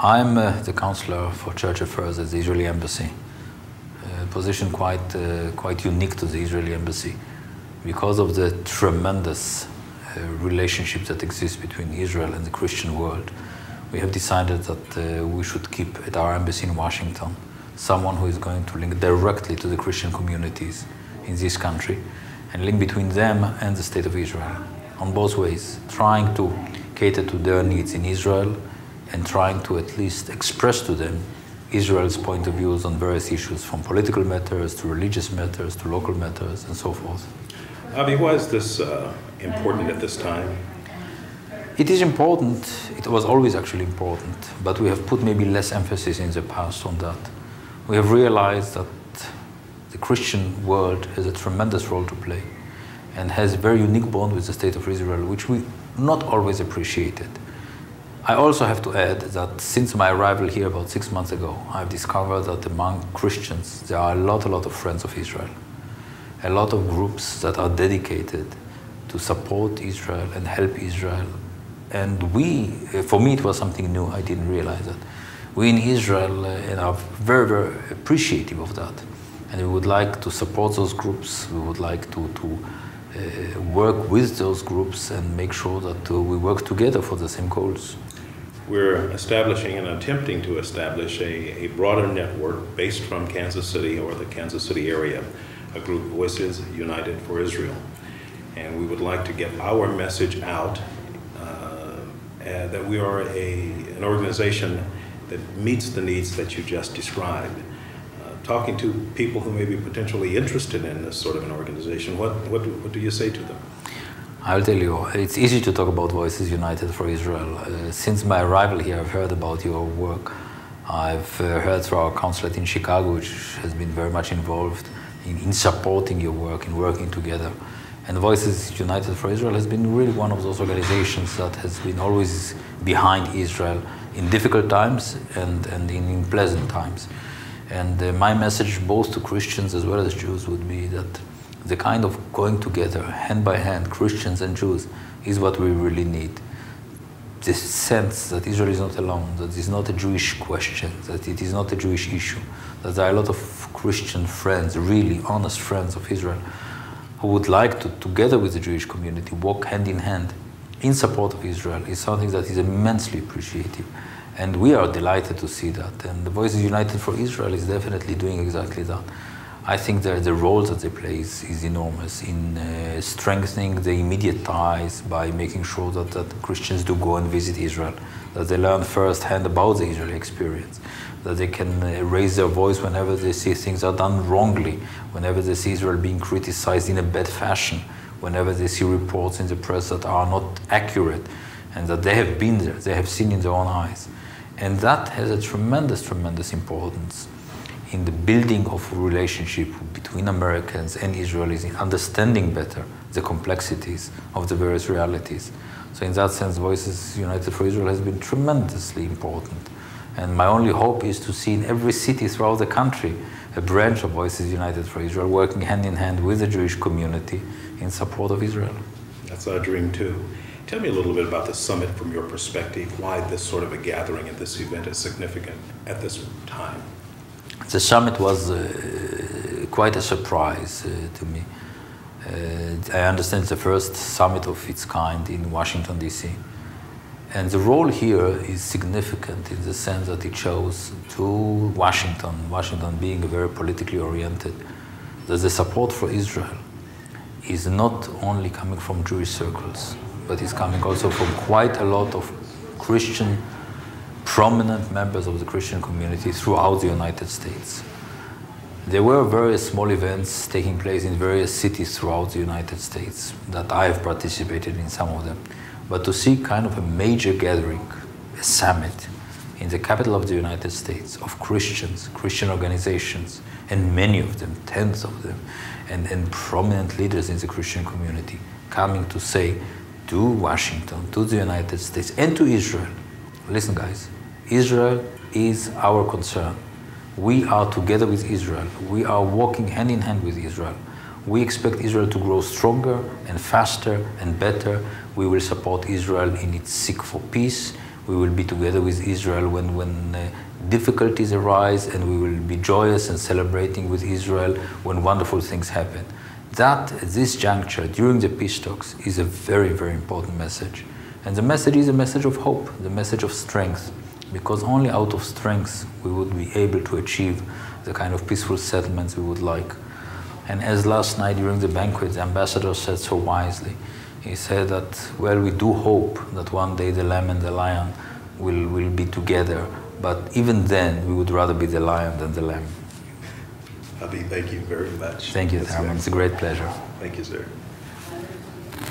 I'm the counselor for church affairs at the Israeli embassy. A position quite unique to the Israeli embassy because of the tremendous relationship that exists between Israel and the Christian world. We have decided that we should keep at our embassy in Washington someone who is going to link directly to the Christian communities in this country and link between them and the state of Israel on both ways, trying to cater to their needs in Israel and trying to at least express to them Israel's point of views on various issues, from political matters to religious matters to local matters and so forth. Avi, why is this important at this time? It is important. It was always actually important, but we have put maybe less emphasis in the past on that. We have realized that the Christian world has a tremendous role to play and has a very unique bond with the state of Israel, which we not always appreciated. I also have to add that since my arrival here about 6 months ago, I've discovered that among Christians there are a lot of friends of Israel, a lot of groups that are dedicated to support Israel and help Israel. And for me it was something new, I didn't realize that. We in Israel are very, very appreciative of that. And we would like to support those groups, we would like to work with those groups and make sure that we work together for the same goals. We're establishing and attempting to establish a broader network based from Kansas City or the Kansas City area, a group, Voices United for Israel. And we would like to get our message out that we are an organization that meets the needs that you just described. Talking to people who may be potentially interested in this sort of an organization, what do you say to them? I'll tell you, it's easy to talk about Voices United for Israel. Since my arrival here, I've heard about your work. I've heard through our consulate in Chicago, which has been very much involved in supporting your work, in working together. And Voices United for Israel has been really one of those organizations that has been always behind Israel in difficult times and in pleasant times. And my message both to Christians as well as Jews would be that the kind of going together, hand by hand, Christians and Jews, is what we really need. This sense that Israel is not alone, that it is not a Jewish question, that it is not a Jewish issue, that there are a lot of Christian friends, really honest friends of Israel, who would like to, together with the Jewish community, walk hand in hand in support of Israel, is something that is immensely appreciative. And we are delighted to see that. And the Voices United for Israel is definitely doing exactly that. I think that the role that they play is enormous in strengthening the immediate ties by making sure that Christians do go and visit Israel, that they learn firsthand about the Israeli experience, that they can raise their voice whenever they see things are done wrongly, whenever they see Israel being criticized in a bad fashion, whenever they see reports in the press that are not accurate, and that they have been there, they have seen in their own eyes. And that has a tremendous importance in the building of a relationship between Americans and Israelis, in understanding better the complexities of the various realities. So in that sense, Voices United for Israel has been tremendously important. And my only hope is to see in every city throughout the country a branch of Voices United for Israel working hand in hand with the Jewish community in support of Israel. That's our dream too. Tell me a little bit about the summit from your perspective, why this sort of a gathering and this event is significant at this time. The summit was quite a surprise to me. I understand it's the first summit of its kind in Washington, D.C. And the role here is significant in the sense that it shows to Washington being very politically oriented, that the support for Israel is not only coming from Jewish circles, but is coming also from quite a lot of Christian, prominent members of the Christian community throughout the United States. There were various small events taking place in various cities throughout the United States that I have participated in some of them. But to see kind of a major gathering, a summit, in the capital of the United States of Christians, Christian organizations, and many of them, tens of them, and prominent leaders in the Christian community coming to say to Washington, to the United States, and to Israel, listen guys, Israel is our concern. We are together with Israel. We are walking hand in hand with Israel. We expect Israel to grow stronger and faster and better. We will support Israel in its seek for peace. We will be together with Israel when difficulties arise, and we will be joyous and celebrating with Israel when wonderful things happen. That, at this juncture, during the peace talks, is a very, very important message. And the message is a message of hope, the message of strength, because only out of strength we would be able to achieve the kind of peaceful settlements we would like. And as last night during the banquet, the ambassador said so wisely, he said that, well, we do hope that one day the lamb and the lion will be together, but even then we would rather be the lion than the lamb. Avi, thank you very much. Thank you, Tarman. It's a great pleasure. Thank you, sir.